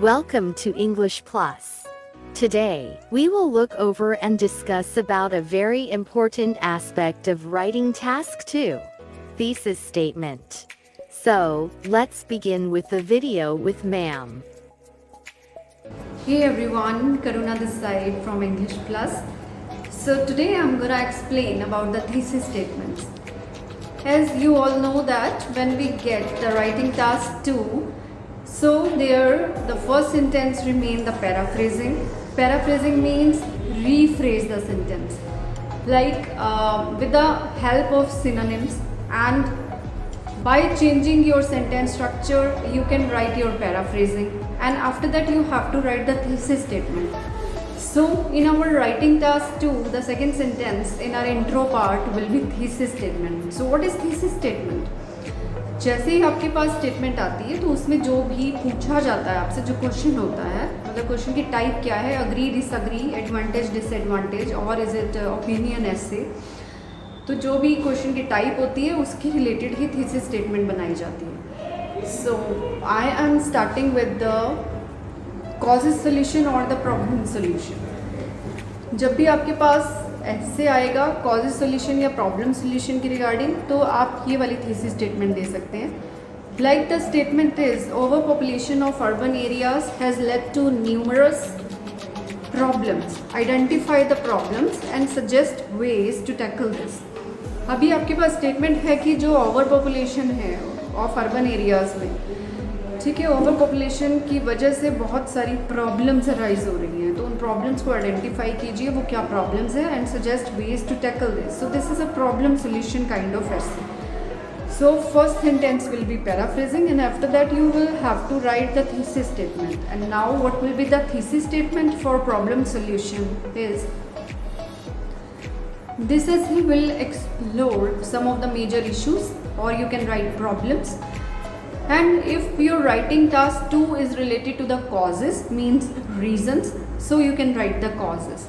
Welcome to English Plus. Today, we will look over and discuss about a very important aspect of writing task 2, thesis statement. So, let's begin with the video with ma'am. Hey everyone, Karuna this side from English Plus. So today I'm gonna explain about the thesis statements. As you all know that when we get the writing task 2, so there the first sentence remain the paraphrasing. Paraphrasing means rephrase the sentence. Like with the help of synonyms, and by changing your sentence structure you can write your paraphrasing, and after that you have to write the thesis statement. So in our writing task 2, the second sentence in our intro part will be thesis statement. So what is thesis statement? जैसे ही आपके पास statement आती है तो उसमें जो भी पूछा जाता है आपसे, जो क्वेश्चन होता है, मतलब क्वेश्चन की टाइप क्या है, अग्री डिसअग्री, एडवांटेज डिसएडवांटेज, और इज इट ओपिनियन ऐसे, तो जो भी क्वेश्चन की टाइप होती है उसके रिलेटेड ही थीसिस स्टेटमेंट बनाई जाती है. So I am starting with the causes solution or the problem solution. जब भी आपके पास ऐसे आएगा कॉजेज सोल्यूशन या प्रॉब्लम सोल्यूशन की रिगार्डिंग, तो आप ये वाली थीसिस स्टेटमेंट दे सकते हैं. Like the statement is over population of urban areas has led to numerous problems, identify the problems and suggest ways to tackle this. अभी आपके पास स्टेटमेंट है कि जो ओवर पॉपुलेशन है ऑफ अर्बन एरियाज़ में, ठीक है, ओवर पॉपुलेशन की वजह से बहुत सारी प्रॉब्लम्स अराइज हो रही हैं, तो उन प्रॉब्लम्स को आइडेंटिफाई कीजिए वो क्या प्रॉब्लम्स है and suggest ways to tackle this. So this is a problem solution kind of essay. So first sentence will be paraphrasing and after that you will have to write the thesis statement. And now what will be the thesis statement for problem solution is, this essay will explore some of the major issues, or you can write problems. And if your writing task 2 is related to the causes, means reasons, so you can write the causes.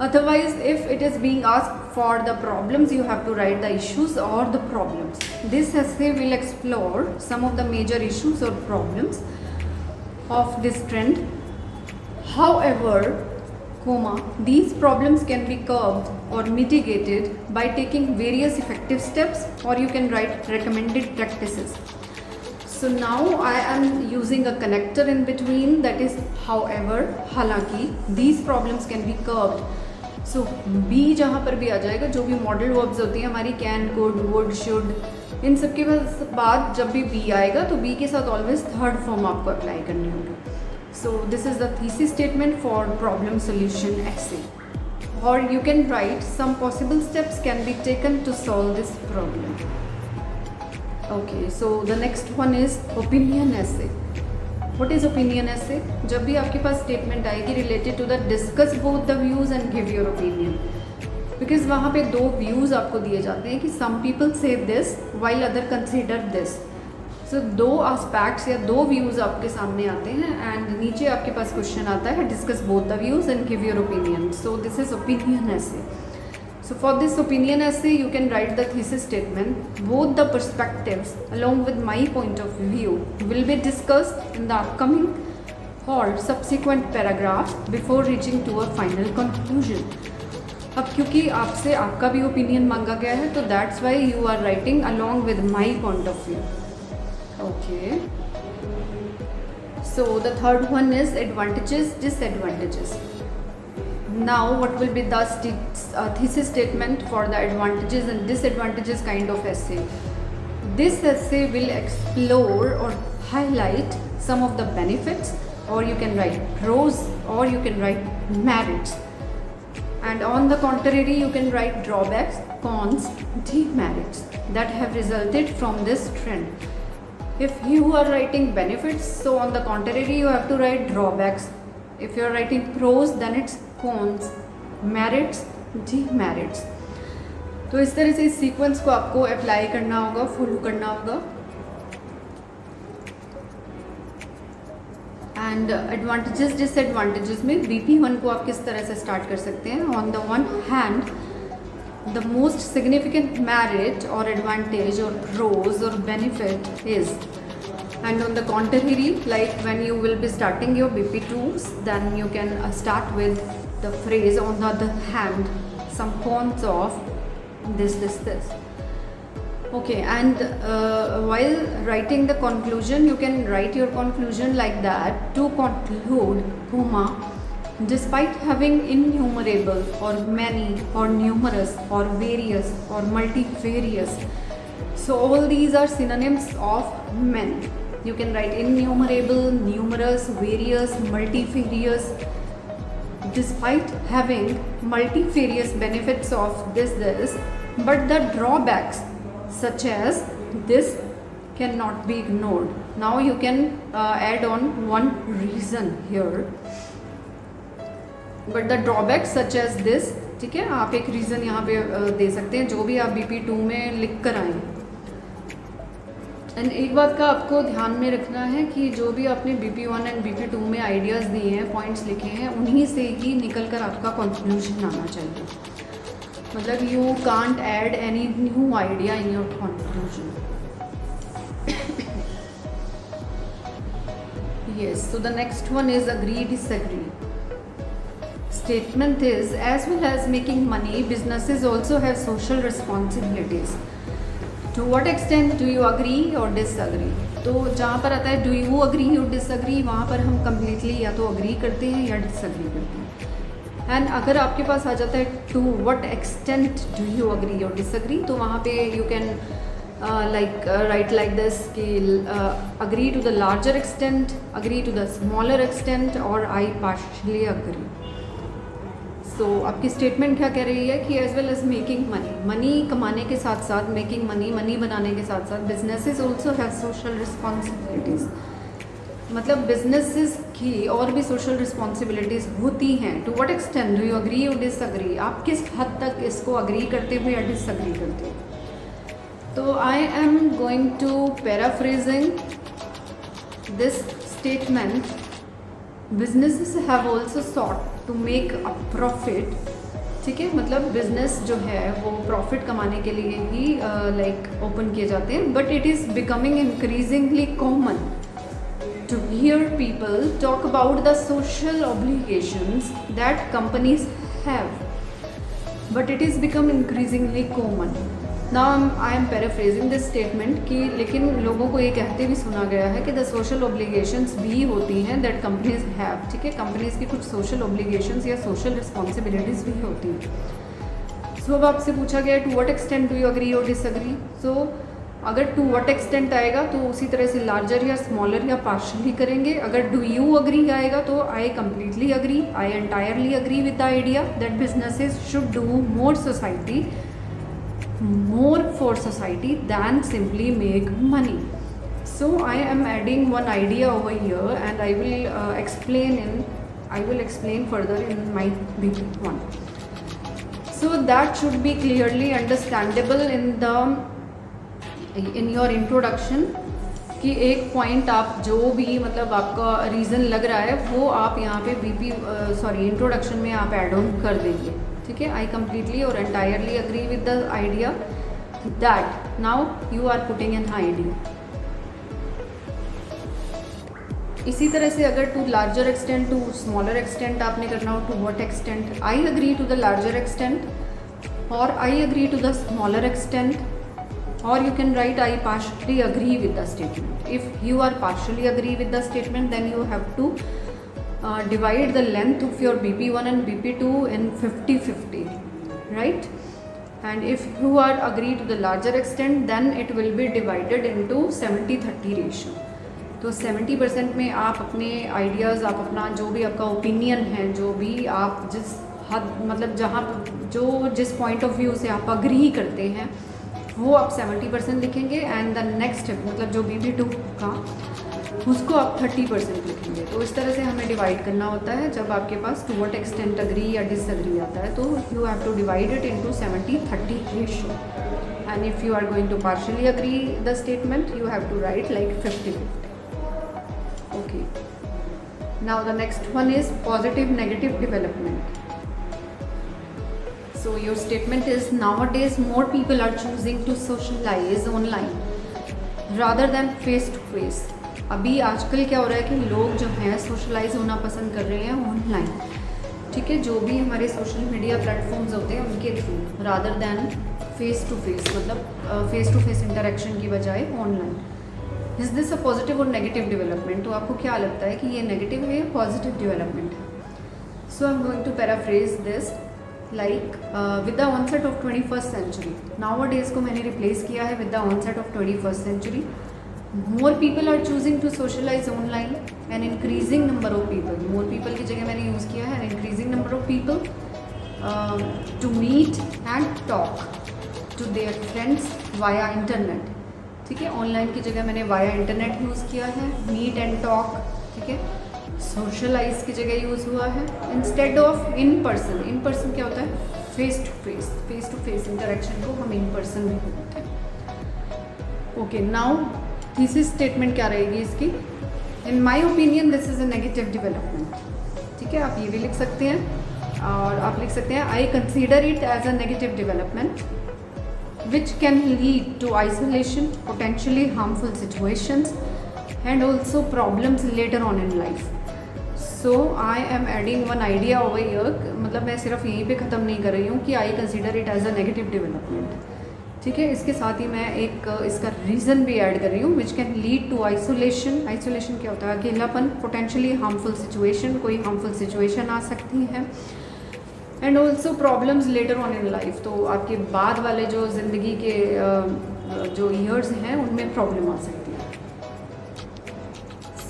Otherwise, if it is being asked for the problems, you have to write the issues or the problems. This essay will explore some of the major issues or problems of this trend. However, these problems can be curbed or mitigated by taking various effective steps, or you can write recommended practices. So now I am using a connector in between, that is however, हालांकि, these problems can be curbed. So be जहाँ पर भी आ जाएगा, जो भी modal verbs होती हैं हमारी, कैन, कुड, वुड, शुड, इन सब के बाद जब भी बी आएगा तो बी के साथ ऑलवेज थर्ड फॉर्म आपको अप्लाई करनी होगी. So this is the thesis statement for problem solution essay. Or you can write some possible steps can be taken to solve this problem. Okay, so the next one is opinion essay. What is opinion essay? जब भी आपके पास statement आएगी related to the discuss both the views and give your opinion, because वहाँ पे दो views आपको दिए जाते हैं कि some people say this while other consider this. So दो aspects या दो व्यूज़ आपके सामने आते हैं and नीचे आपके पास क्वेश्चन आता है discuss both the views and give your opinion. So this is opinion essay. So for this opinion essay, you can write the thesis statement. Both the perspectives along with my point of view will be discussed in the upcoming or subsequent paragraphs before reaching to a final conclusion. अब क्योंकि आपसे आपका भी opinion मांगा गया है, तो that's why you are writing along with my point of view. Okay. So the third one is advantages, disadvantages. Now what will be the thesis statement for the advantages and disadvantages kind of essay? This essay will explore or highlight some of the benefits, or you can write pros, or you can write merits. And on the contrary, you can write drawbacks, cons, demerits that have resulted from this trend. If you are writing benefits, so on the contrary you have to write drawbacks. If you are writing pros, then it's cons, merits, demerits. तो इस तरह से इस sequence को आपको apply करना होगा, follow करना होगा. एंड एडवांटेजेस डिसएडवांटेजेस में BP1 को आप किस तरह से स्टार्ट कर सकते हैं. On the one hand, the most significant merit और एडवांटेज और प्रोज और benefit is And on the contrary, like when you will be starting your BP2s, then you can start with the phrase on the other hand, some cons of this. Okay, and while writing the conclusion, you can write your conclusion like that: to conclude, comma, despite having innumerable or many or numerous or various or multifarious. So all these are synonyms of men. You can write innumerable, numerous, various, multifarious. Despite having multifarious benefits of this, but the drawbacks such as this cannot be ignored. Now you can add on one reason here. But the drawbacks such as this, ठीक है, आप एक reason यहाँ पे दे सकते हैं जो भी आप BP2 में लिख कर आए। एंड एक बात का आपको ध्यान में रखना है कि जो भी आपने BP1 एंड BP2 में आइडियाज़ दिए हैं, पॉइंट्स लिखे हैं, उन्हीं से ही निकल कर आपका कंक्लूजन आना चाहिए। मतलब you can't add any new idea in your conclusion. Yes, so the next one is agree, disagree. Statement is, as well as making money, businesses also have social responsibilities. To what extent do you agree or disagree? तो जहाँ पर आता है do you agree or disagree, वहाँ पर हम completely या तो agree करते हैं या disagree करते हैं। एंड अगर आपके पास आ जाता है to what extent do you agree or disagree, तो वहाँ पे you can write like this कि agree to the larger extent, agree to the smaller extent और I partially agree. So आपकी स्टेटमेंट क्या कह रही है कि as well as making money कमाने के साथ साथ, मेकिंग मनी बनाने के साथ साथ, businesses also have social responsibilities. मतलब बिजनेसेस की और भी सोशल रिस्पॉन्सिबिलिटीज़ होती हैं। To what extent do you agree और डिसअग्री, आप किस हद तक इसको अग्री करते हो या डिसअग्री करते हो। तो I am going to paraphrasing this statement, businesses have also sought to make a profit. ठीक है, मतलब बिजनेस जो है वो प्रॉफिट कमाने के लिए ही ओपन किए जाते हैं। But it is becoming increasingly common to hear people talk about the social obligations that companies have, but it is become increasingly common. Now I am paraphrasing this statement कि लेकिन लोगों को ये कहते भी सुना गया है कि द सोशल ऑब्लिगेशंस भी होती हैं दैट कंपनीज हैव। ठीक है, कंपनीज की कुछ सोशल ऑब्लिगेशंस या सोशल रिस्पॉन्सिबिलिटीज़ भी होती हैं। सो अब आपसे पूछा गया to what extent do you agree और डिसअग्री। सो अगर टू व्हाट एक्सटेंट आएगा तो उसी तरह से लार्जर या स्मॉलर या पार्शली करेंगे। अगर डू यू अग्री आएगा तो I completely agree, I entirely agree with the idea that businesses should do more for society than simply make money. So I am adding one idea over here and I will explain further in my BP1. So that should be clearly understandable in your introduction कि एक point आप जो भी मतलब आपका reason लग रहा है वो आप यहाँ पे इंट्रोडक्शन में आप एड ऑन कर देंगे। ठीक है, आई कम्प्लीटली और entirely agree with the idea that now you are putting an idea. इसी तरह से अगर to larger extent to smaller extent आपने करना हो, to what extent, I agree to the larger extent और I agree to the smaller extent, or you can write I partially agree with the statement. If you are partially agree with the statement, then you have to divide the length of your BP1 and BP2 in 50-50, right? And if you are agree to the larger extent, then it will be divided into 70-30 ratio. तो 70% में आप अपने ideas, आप अपना जो भी आपका opinion है, जो भी आप जिस हद मतलब जहाँ जो जिस पॉइंट ऑफ व्यू से आप अग्री करते हैं वो आप 70% लिखेंगे एंड द नेक्स्ट मतलब जो BP2 का उसको आप 30% लिखेंगे। तो इस तरह से हमें डिवाइड करना होता है। जब आपके पास टू व्हाट एक्सटेंट अग्री या डिसअग्री आता है तो you have to divide it into 70-30 ratio and if you are going to partially agree the statement you have to write like 50-50। Okay, now the next one is positive negative development. So your statement is, nowadays more people are choosing to socialize online rather than face to face. अभी आजकल क्या हो रहा है कि लोग जो हैं सोशलाइज होना पसंद कर रहे हैं ऑनलाइन, ठीक है, जो भी हमारे सोशल मीडिया प्लेटफॉर्म्स होते हैं उनके through, rather than face to face, मतलब फेस टू फेस इंटरेक्शन की बजाय online. Is this a positive और नेगेटिव डेवलपमेंट? तो आपको क्या लगता है कि ये नेगेटिव है या पॉजिटिव डेवलपमेंट है? So I am going to paraphrase this like with the onset of 21st century, nowadays को मैंने रिप्लेस किया है with the onset of 21st century. More people are choosing to socialize online, an increasing number of people, more people की जगह मैंने use किया है an increasing number of people to meet and talk to their friends via internet, ठीक है। Online की जगह मैंने वाया इंटरनेट यूज़ किया है, मीट एंड टॉक, ठीक है। सोशलाइज की जगह यूज़ हुआ है instead of in person. In person क्या होता है? फेस टू फेस इंटरेक्शन को हम इन पर्सन भी बोलते हैं। ओके, नाउ थीसिस स्टेटमेंट क्या रहेगी इसकी? In my opinion this is a negative development, ठीक है। आप ये भी लिख सकते हैं और आप लिख सकते हैं I consider it as a negative development which can lead to isolation, potentially harmful situations and also problems later on in life. So I am adding one idea over here, मतलब मैं सिर्फ यहीं पे ख़त्म नहीं कर रही हूँ कि I consider it as a negative development, ठीक है। इसके साथ ही मैं एक इसका रीज़न भी ऐड कर रही हूँ, which can lead to isolation। isolation क्या होता है? अकेलापन। potentially harmful situation, कोई harmful situation आ सकती है, and also problems later on in life. तो आपके बाद वाले जो ज़िंदगी के जो ईयर्स हैं उनमें प्रॉब्लम आ सकती है।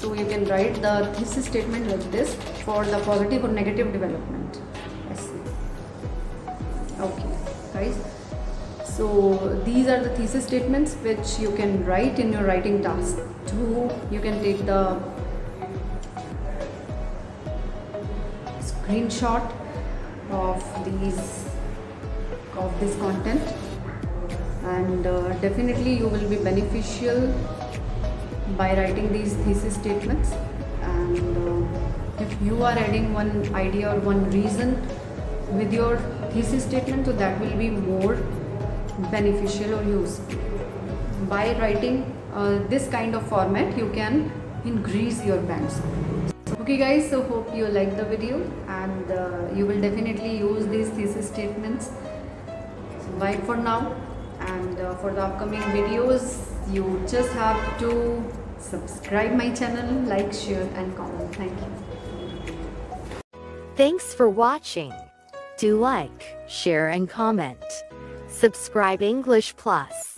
So you can write the thesis statement like this for the positive और negative development. Okay guys, so these are the thesis statements which you can write in your writing task 2. You can take the screenshot of this content, and definitely you will be beneficial by writing these thesis statements. And if you are adding one idea or one reason with your thesis statement, so that will be more beneficial or useful. By writing this kind of format, you can increase your band score. Okay guys, so hope you like the video and you will definitely use these thesis statements. So bye for now, and for the upcoming videos you just have to subscribe my channel, like, share and comment. Thank you. Thanks for watching. Do like, share and comment. Subscribe English Plus.